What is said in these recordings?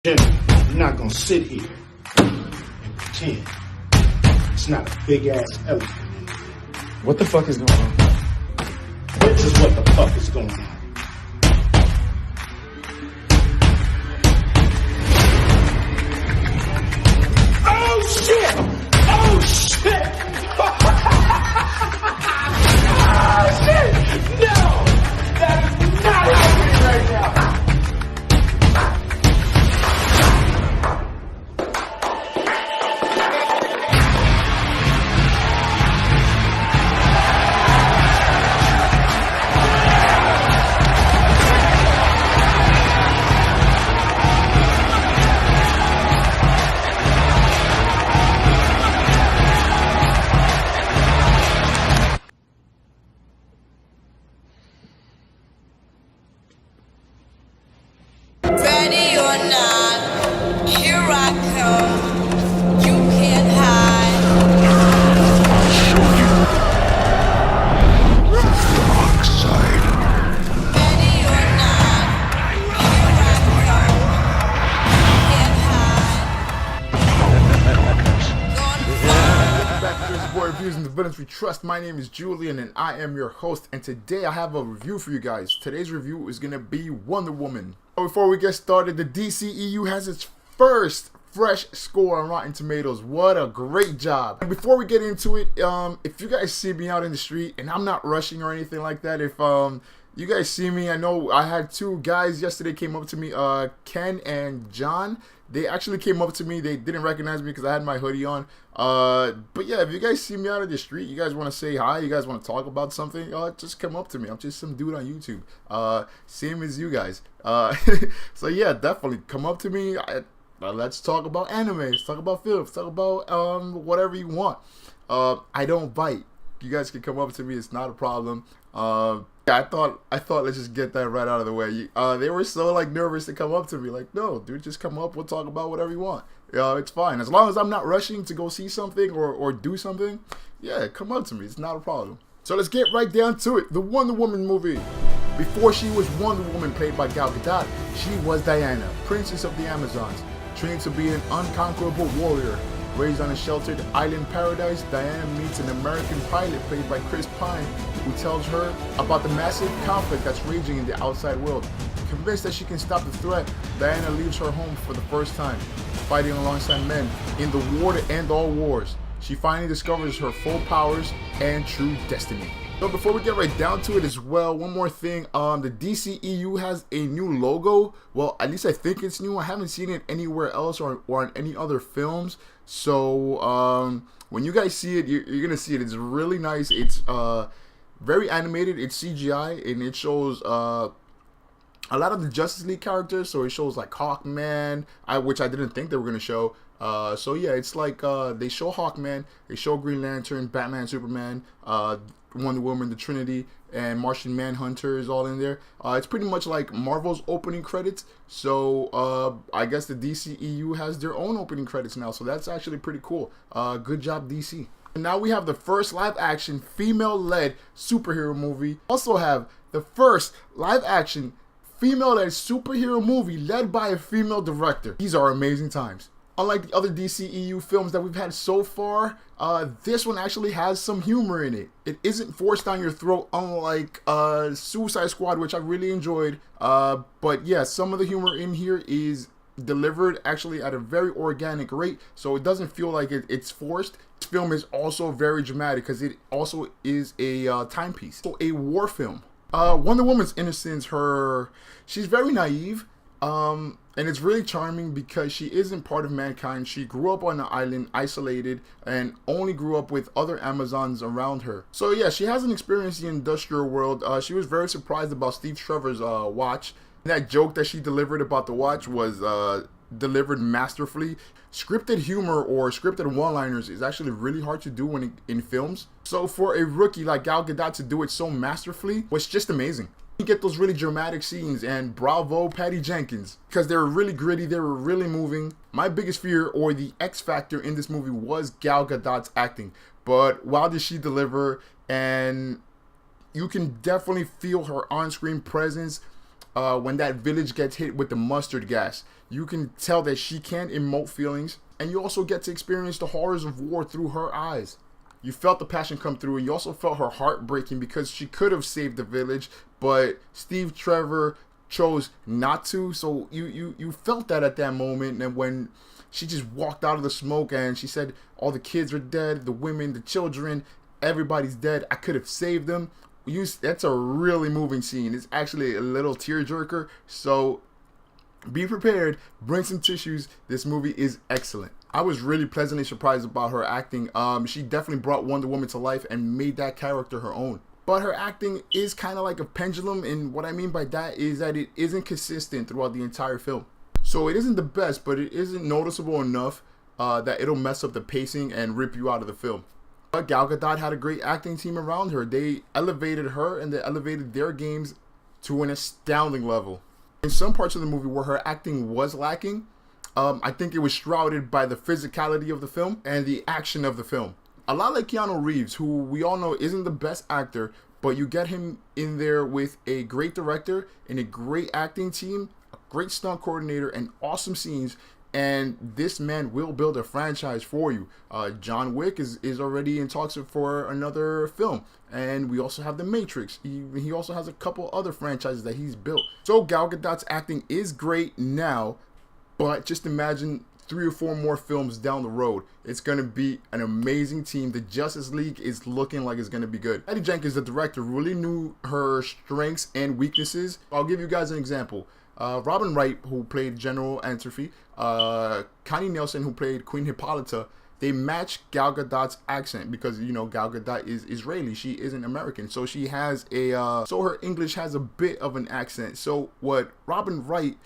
Gentlemen, you're not gonna sit here and pretend it's not a big ass elephant in the room. What the fuck is going on? This is what the fuck is going on. Oh shit! Oh shit! Oh shit! No! That is not happening right now! Ready or not, here I come. You can't hide. I'll show you the dark side. Ready or not, here I come. You can't hide. Back to this boy reviews and the villains we trust. My name is Julian and I am your host, and today I have a review for you guys. Today's review is gonna be Wonder Woman. Before we get started, the DCEU has its first fresh score on Rotten Tomatoes. What a great job. And before we get into it, if you guys see me out in the street, and I'm not rushing or anything like that, if you guys see me, I know I had two guys yesterday came up to me, Ken and John. They actually came up to me. They didn't recognize me because I had my hoodie on. But yeah, if you guys see me out of the street, you guys want to say hi, you guys want to talk about something, just come up to me. I'm just some dude on YouTube. Same as you guys. So yeah, definitely come up to me. Let's talk about anime. Let's talk about films. Talk about whatever you want. I don't bite. You guys can come up to me. It's not a problem. I thought let's just get that right out of the way. They were so like nervous to come up to me. Like, no, dude, just come up. We'll talk about whatever you want. It's fine as long as I'm not rushing to go see something or do something. Yeah, come up to me. It's not a problem. So let's get right down to it. The Wonder Woman movie. Before she was Wonder Woman, played by Gal Gadot, she was Diana, Princess of the Amazons, trained to be an unconquerable warrior. Raised on a sheltered island paradise, Diana meets an American pilot played by Chris Pine, who tells her about the massive conflict that's raging in the outside world. Convinced that she can stop the threat, Diana leaves her home for the first time, fighting alongside men in the war to end all wars. She finally discovers her full powers and true destiny. So before we get right down to it as well, one more thing, the DCEU has a new logo. Well, at least I think it's new. I haven't seen it anywhere else or on any other films. So when you guys see it, you're gonna see it. It's really nice. It's very animated. It's CGI, and it shows a lot of the Justice League characters. So it shows like Hawkman, which I didn't think they were gonna show. So yeah, it's like they show Hawkman, they show Green Lantern, Batman, Superman, Wonder Woman, the Trinity, and Martian Manhunter is all in there. It's pretty much like Marvel's opening credits. So I guess the DCEU has their own opening credits now. So that's actually pretty cool. Good job, DC. And now we have the first live-action female-led superhero movie. Also have the first live-action female-led superhero movie led by a female director. These are amazing times. Unlike the other DCEU films that we've had so far, this one actually has some humor in it. It isn't forced down your throat, unlike Suicide Squad, which I really enjoyed. But yeah, some of the humor in here is delivered actually at a very organic rate, so it doesn't feel like it's forced. This film is also very dramatic because it also is a timepiece. So a war film. Wonder Woman's innocence, she's very naive. And it's really charming because she isn't part of mankind. She grew up on an island, isolated, and only grew up with other Amazons around her. So yeah, she hasn't experienced the industrial world. She was very surprised about Steve Trevor's watch. That joke that she delivered about the watch was delivered masterfully. Scripted humor or scripted one-liners is actually really hard to do in films. So for a rookie like Gal Gadot to do it so masterfully was just amazing. You get those really dramatic scenes, and bravo Patty Jenkins, because they were really gritty, they were really moving. My biggest fear, or the X factor in this movie, was Gal Gadot's acting. But wow, did she deliver, and you can definitely feel her on-screen presence when that village gets hit with the mustard gas. You can tell that she can emote feelings, and you also get to experience the horrors of war through her eyes. You felt the passion come through, and you also felt her heart breaking because she could have saved the village, but Steve Trevor chose not to. So you felt that at that moment, and when she just walked out of the smoke and she said all the kids are dead, the women, the children, everybody's dead, I could have saved them. That's a really moving scene. It's actually a little tearjerker, so be prepared, bring some tissues. This movie is excellent. I was really pleasantly surprised about her acting. She definitely brought Wonder Woman to life and made that character her own. But her acting is kind of like a pendulum, and what I mean by that is that it isn't consistent throughout the entire film. So it isn't the best, but it isn't noticeable enough that it'll mess up the pacing and rip you out of the film. But Gal Gadot had a great acting team around her. They elevated her and they elevated their games to an astounding level. In some parts of the movie where her acting was lacking, I think it was shrouded by the physicality of the film and the action of the film. A lot like Keanu Reeves, who we all know isn't the best actor, but you get him in there with a great director and a great acting team, a great stunt coordinator, and awesome scenes, and this man will build a franchise for you. John Wick is already in talks for another film, and we also have The Matrix. He also has a couple other franchises that he's built. So Gal Gadot's acting is great now, but just imagine 3 or 4 more films down the road. It's going to be an amazing team. The Justice League is looking like it's going to be good. Patty Jenkins, the director, really knew her strengths and weaknesses. I'll give you guys an example. Robin Wright, who played General Antwerpy, Connie Nielsen, who played Queen Hippolyta, they match Gal Gadot's accent because, you know, Gal Gadot is Israeli. She isn't American. So she has so her English has a bit of an accent. So what Robin Wright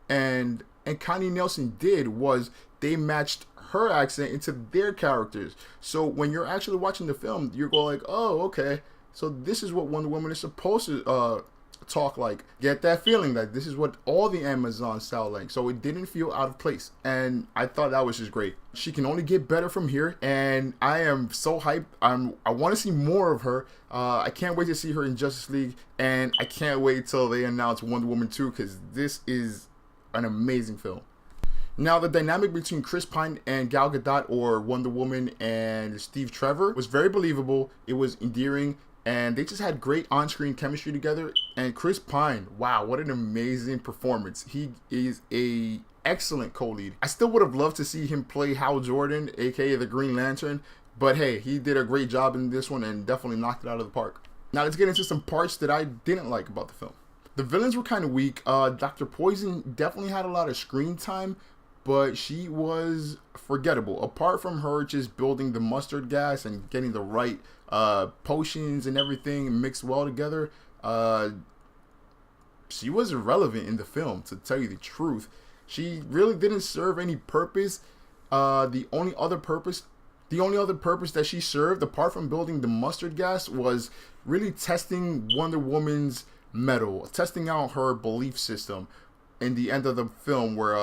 and Connie Nielsen did was they matched her accent into their characters. So when you're actually watching the film, you're going like, oh, okay, so this is what Wonder Woman is supposed to talk like. Get that feeling that this is what all the Amazons sound like. So it didn't feel out of place, and I thought that was just great. She can only get better from here, and I am so hyped. I want to see more of her. I can't wait to see her in Justice League, and I can't wait till they announce Wonder Woman 2, because this is an amazing film. Now, the dynamic between Chris Pine and Gal Gadot, or Wonder Woman and Steve Trevor, was very believable. It was endearing, and they just had great on-screen chemistry together. And Chris Pine, wow, what an amazing performance. He is a excellent co-lead. I still would have loved to see him play Hal Jordan, aka the Green Lantern, but hey, he did a great job in this one and definitely knocked it out of the park. Now let's get into some parts that I didn't like about the film. The villains were kind of weak. Dr. Poison definitely had a lot of screen time, but she was forgettable. Apart from her just building the mustard gas and getting the right potions and everything mixed well together, she was irrelevant in the film, to tell you the truth. She really didn't serve any purpose. The only other purpose that she served, apart from building the mustard gas, was really testing Wonder Woman's mettle, testing out her belief system. In the end of the film, where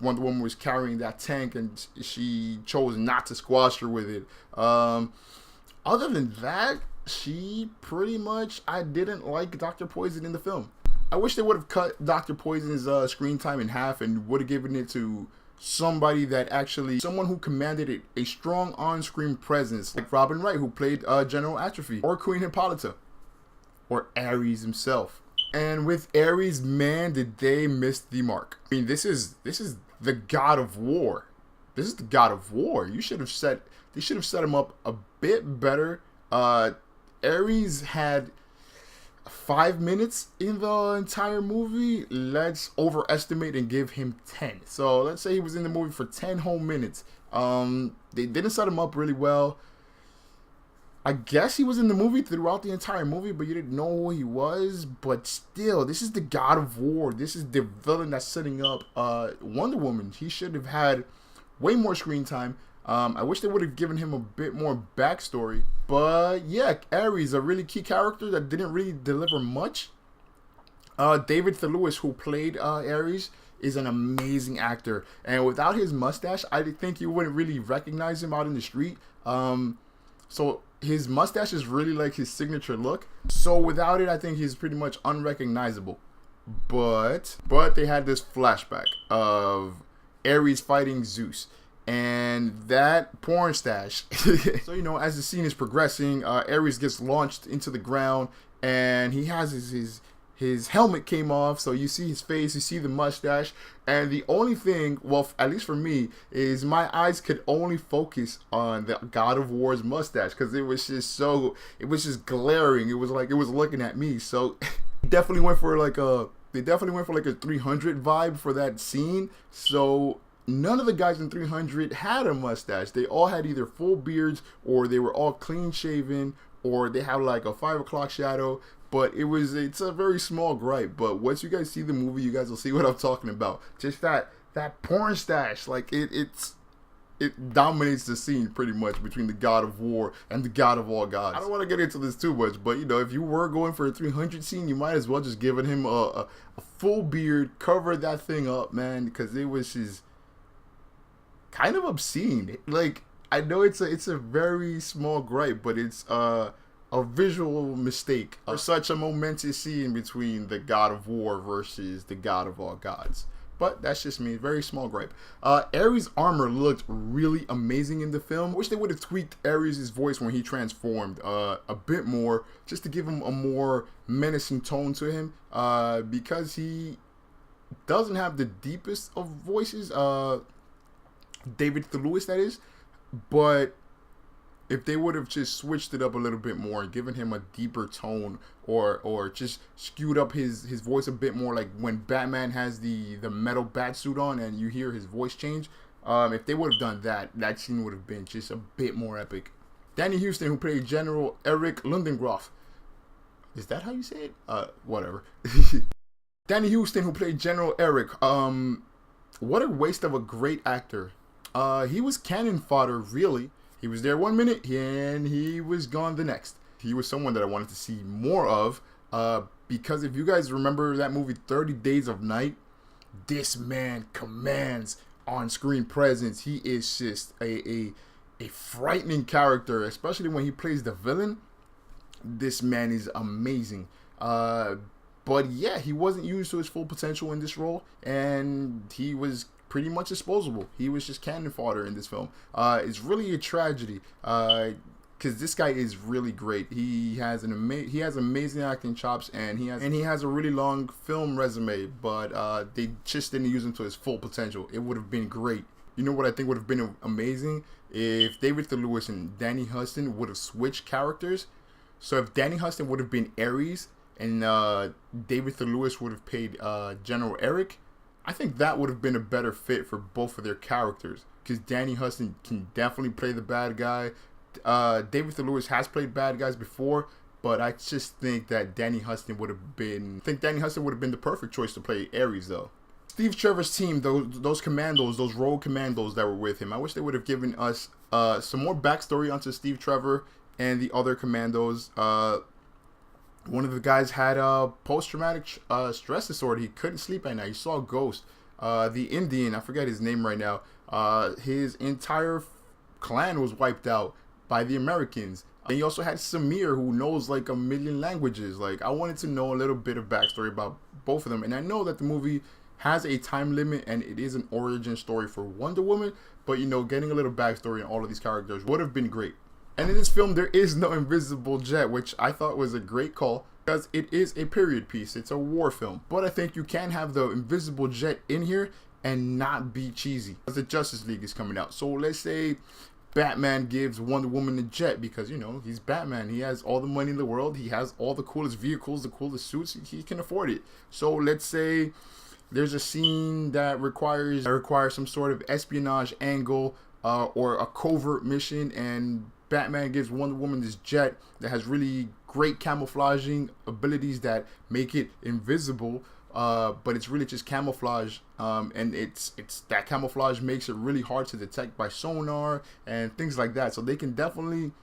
Wonder Woman was carrying that tank and she chose not to squash her with it. Other than that, she pretty much, I didn't like Dr. Poison in the film. I wish they would have cut Dr. Poison's screen time in half and would have given it to somebody that actually, someone who commanded a strong on-screen presence, like Robin Wright, who played General Antwerpy, or Queen Hippolyta, or Ares himself. And with Ares, man, did they miss the mark. I mean, this is the god of war. This is the god of war. They should have set him up a bit better. Ares had 5 minutes in the entire movie. Let's overestimate and give him 10. So let's say he was in the movie for 10 whole minutes. They didn't set him up really well. I guess he was in the movie throughout the entire movie, but you didn't know who he was. But still, this is the god of war. This is the villain that's setting up Wonder Woman. He should have had way more screen time. I wish they would have given him a bit more backstory. But yeah, Ares, a really key character that didn't really deliver much. David Thewlis, who played Ares, is an amazing actor. And without his mustache, I think you wouldn't really recognize him out in the street. So his mustache is really like his signature look. So without it, I think he's pretty much unrecognizable. but they had this flashback of Ares fighting Zeus. And that porn stash. So, you know, as the scene is progressing, Ares gets launched into the ground, and he has his helmet came off, so you see his face, you see the mustache, and the only thing, well, at least for me, is my eyes could only focus on the God of War's mustache, because it was just glaring. It was like it was looking at me. So they definitely went for like a 300 vibe for that scene. So none of the guys in 300 had a mustache. They all had either full beards, or they were all clean shaven, or they had like a 5 o'clock shadow. But it's a very small gripe. But once you guys see the movie, you guys will see what I'm talking about. Just that porn stash, like it dominates the scene pretty much between the God of War and the God of all gods. I don't want to get into this too much, but you know, if you were going for a 300 scene, you might as well just give him a full beard, cover that thing up, man, because it was just kind of obscene. Like, I know it's a very small gripe, but it's a visual mistake for such a momentous scene between the God of War versus the God of all gods. But that's just me. Very small gripe. Ares' armor looked really amazing in the film. I wish they would have tweaked Ares' voice when he transformed a bit more, just to give him a more menacing tone to him, because he doesn't have the deepest of voices. David Thewlis, that is. But if they would have just switched it up a little bit more and given him a deeper tone, or just skewed up his voice a bit more, like when Batman has the metal bat suit on and you hear his voice change, if they would have done that scene would have been just a bit more epic. Danny Houston, who played General Eric Lundengroff. Is that how you say it? Whatever. Danny Houston, who played General Eric. What a waste of a great actor. He was cannon fodder, really. He was there 1 minute and he was gone the next. He was someone that I wanted to see more of, because if you guys remember that movie 30 Days of Night, this man commands on-screen presence. He is just a frightening character, especially when he plays the villain. This man is amazing. But yeah, he wasn't used to his full potential in this role, and he was pretty much disposable. He was just cannon fodder in this film. It's really a tragedy, because this guy is really great. He has amazing acting chops, and he has a really long film resume. But they just didn't use him to his full potential. It would have been great. You know what I think would have been amazing? If David Thewlis and Danny Huston would have switched characters. So if Danny Huston would have been Ares and David Thewlis would have played General Eric, I think that would have been a better fit for both of their characters, because Danny Huston can definitely play the bad guy. David Thewlis has played bad guys before, but I just think that Danny Huston would have been the perfect choice to play Ares, though. Steve Trevor's team, those commandos, those rogue commandos that were with him, I wish they would have given us some more backstory onto Steve Trevor and the other commandos. One of the guys had a post-traumatic stress disorder. He couldn't sleep at night. He saw a ghost. The Indian, I forget his name right now, his entire clan was wiped out by the Americans. And you also had Samir, who knows like a million languages. Like, I wanted to know a little bit of backstory about both of them. And I know that the movie has a time limit and it is an origin story for Wonder Woman, but you know, getting a little backstory on all of these characters would have been great. And in this film, there is no invisible jet, which I thought was a great call, because it is a period piece. It's a war film. But I think you can have the invisible jet in here and not be cheesy, because the Justice League is coming out. So let's say Batman gives Wonder Woman a jet, because, you know, he's Batman. He has all the money in the world. He has all the coolest vehicles, the coolest suits. He can afford it. So let's say there's a scene that requires some sort of espionage angle, or a covert mission, and Batman gives Wonder Woman this jet that has really great camouflaging abilities that make it invisible, but it's really just camouflage, and it's that camouflage makes it really hard to detect by sonar and things like that. So they can definitely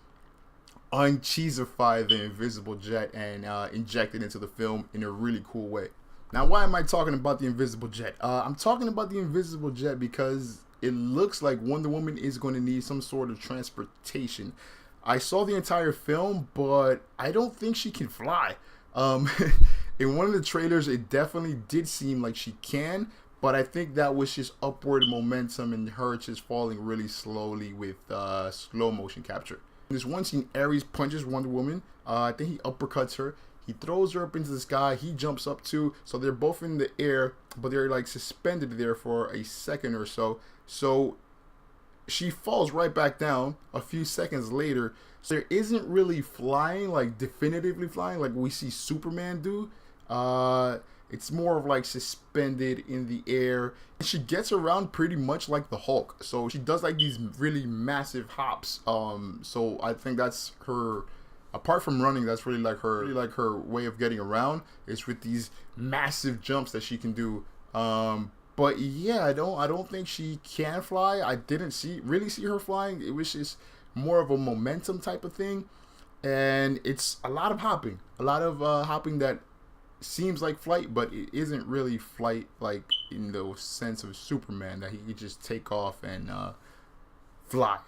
uncheesify the invisible jet and inject it into the film in a really cool way. Now, why am I talking about the invisible jet? I'm talking about the invisible jet because it looks like Wonder Woman is going to need some sort of transportation. I saw the entire film, but I don't think she can fly. In one of the trailers, it definitely did seem like she can, but I think that was just upward momentum and her just falling really slowly with slow motion capture. In this one scene, Ares punches Wonder Woman. I think he uppercuts her. He throws her up into the sky. He jumps up too. So they're both in the air, but they're like suspended there for a second or so. So she falls right back down a few seconds later. So there isn't really flying, like definitively flying like we see Superman do. It's more of like suspended in the air. And she gets around pretty much like the Hulk. So she does like these really massive hops. So I think that's her. Apart from running, that's really like her way of getting around is with these massive jumps that she can do. But yeah, I don't think she can fly. I didn't really see her flying. It was just more of a momentum type of thing, and it's a lot of hopping, hopping that seems like flight, but it isn't really flight like in the sense of Superman that he could just take off and fly.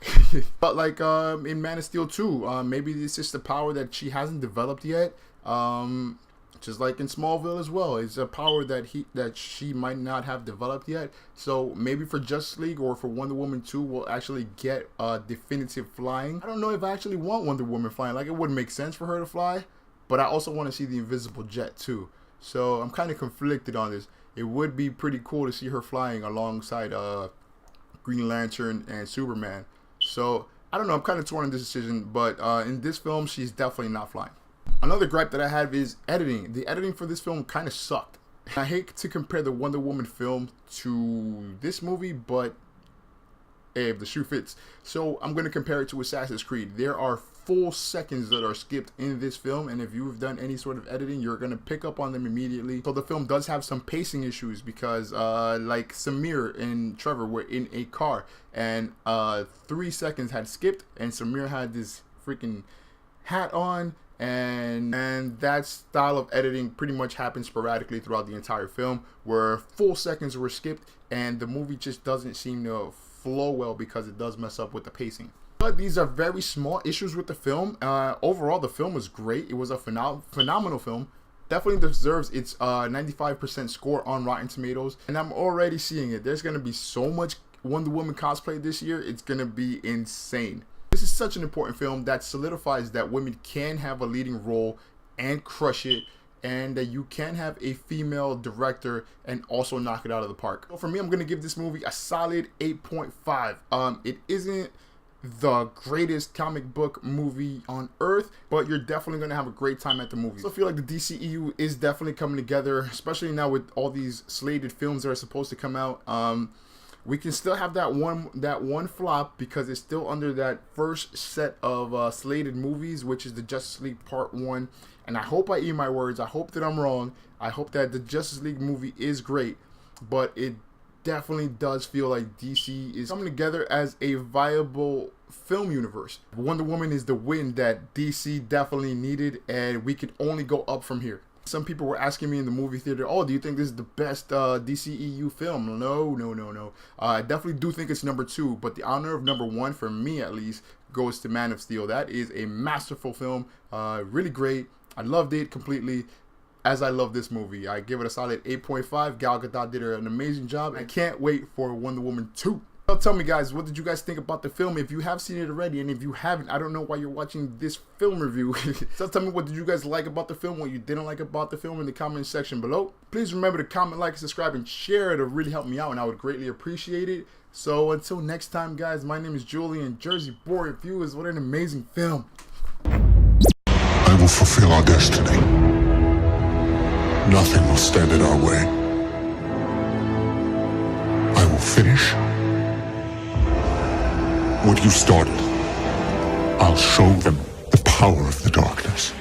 But like in Man of Steel 2, maybe this is the power that she hasn't developed yet. Just like in Smallville as well, it's a power that she might not have developed yet. So maybe for Justice League or for Wonder Woman 2, we'll actually get definitive flying. I don't know if I actually want Wonder Woman flying. Like, it wouldn't make sense for her to fly, but I also want to see the invisible jet too. So I'm kind of conflicted on this. It would be pretty cool to see her flying alongside Green Lantern and Superman. So I don't know, I'm kind of torn on this decision, but in this film, she's definitely not flying. Another gripe that I have is editing. The editing for this film kind of sucked. I hate to compare the Wonder Woman film to this movie, but hey, if the shoe fits. So I'm going to compare it to Assassin's Creed. There are full seconds that are skipped in this film, and if you've done any sort of editing, you're going to pick up on them immediately. So the film does have some pacing issues because like Samir and Trevor were in a car, and 3 seconds had skipped, and Samir had this freaking hat on, and that style of editing pretty much happened sporadically throughout the entire film, where full seconds were skipped, and the movie just doesn't seem to flow well because it does mess up with the pacing. But these are very small issues with the film. Overall, the film was great. It was a phenomenal film. Definitely deserves its 95% score on Rotten Tomatoes, and I'm already seeing it. There's gonna be so much Wonder Woman cosplay this year. It's gonna be insane. This is such an important film that solidifies that women can have a leading role and crush it, and that you can have a female director and also knock it out of the park. So for me, I'm going to give this movie a solid 8.5. It isn't the greatest comic book movie on earth, but you're definitely going to have a great time at the movie. So I feel like the DCEU is definitely coming together, especially now with all these slated films that are supposed to come out. We can still have that one flop because it's still under that first set of slated movies, which is the Justice League Part 1. And I hope I eat my words. I hope that I'm wrong. I hope that the Justice League movie is great, but it definitely does feel like DC is coming together as a viable film universe. Wonder Woman is the win that DC definitely needed, and we could only go up from here. Some people were asking me in the movie theater, oh, do you think this is the best DCEU film? No. I definitely do think it's number 2, but the honor of number 1, for me at least, goes to Man of Steel. That is a masterful film, really great. I loved it completely, as I love this movie. I give it a solid 8.5. Gal Gadot did an amazing job. I can't wait for Wonder Woman 2. So tell me, guys, what did you guys think about the film? If you have seen it already, and if you haven't, I don't know why you're watching this film review. So tell me, what did you guys like about the film, what you didn't like about the film in the comment section below. Please remember to comment, like, subscribe, and share. It'll really help me out, and I would greatly appreciate it. So until next time, guys, my name is Julian, Jersey Boy Reviewers. What an amazing film. I will fulfill our destiny. Nothing will stand in our way. I will finish what you started. I'll show them the power of the darkness.